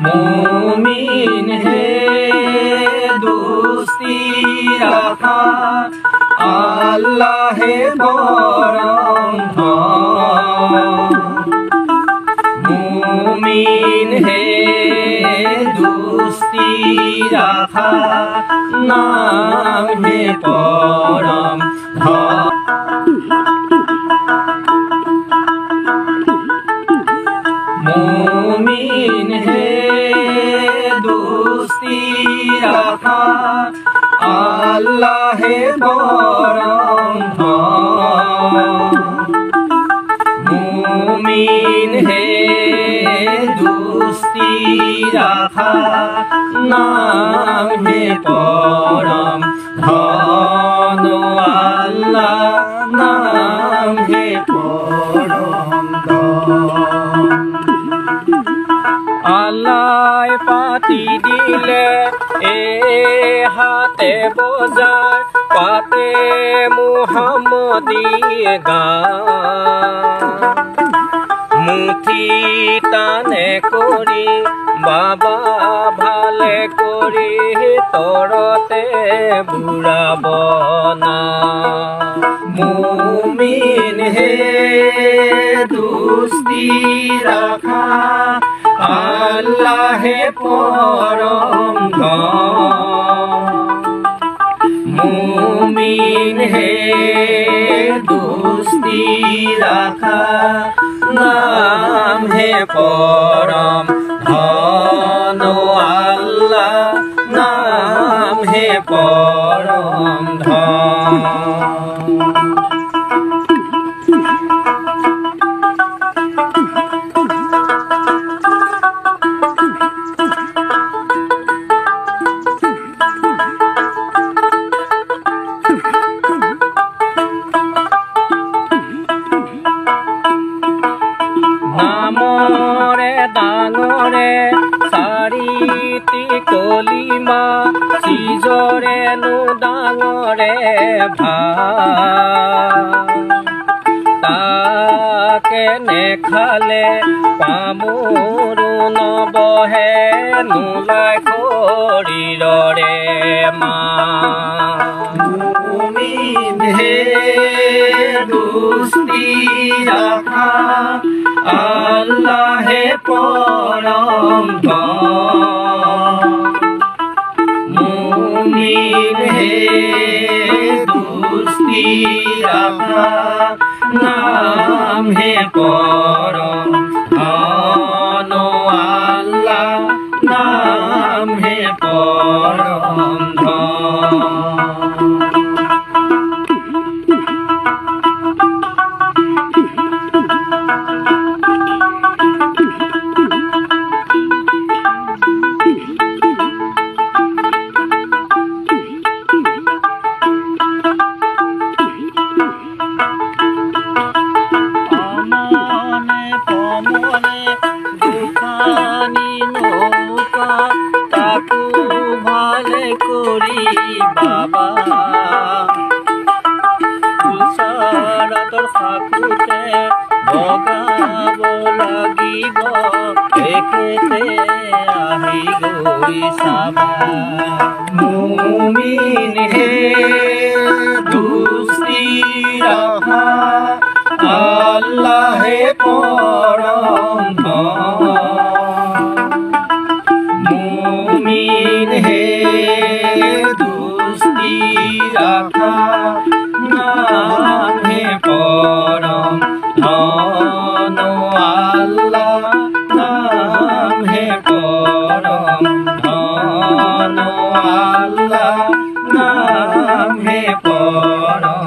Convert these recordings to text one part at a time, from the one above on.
মুমিন হে দোস্তি রাখা আল্লাহে পরম মুমিন হে দোস্তি রাখা নাম হে পরম মুমিন হে দোস্তি রাখা আল্লাহে পরম মুমিন হে দোস্তি রাখা নাম হে পরম ধন আল্লাহ নাম হে পরম আল্লাহ পাতি দিলে এ হাতে বজার পাতে মুহাম্মদি গান মুঠি টানে করি বাবা ভালে করি তরতে বুড়াব না মুমিন হে দোস্তি রাখা আল্লাহে পরম মুমিন হে দোস্তি রাখা নাম হে পরম ধন আল্লাহ নাম হে পরম ধন ডাঙৰে চাৰিটি কলিমা সিজৰে নো ডাঙৰে তাকে নেখালে পামৰো নবহে নোলাই শৰীৰৰে মুমিন হে দোস্তি ৰাখা আল্লাহে পৰম মুমিন হে দোস্তি ৰাখা নাম হে পৰম ধন আল্লাহ নাম হে পৰম বাবা তুষাৰাতৰ সাকুতে বগাব লাগিব একেতে আহি গৈ চাবা মুমিন হে দোস্তি ৰাখা আল্লাহে পৰম মুমিন হে দোস্তি রাখা নাম হে পরম ধন আল্লাহ নাম হে পরম ধন আল্লাহ নাম হে পরম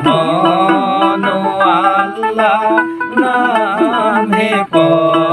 ধন আল্লাহ নাম হে পরম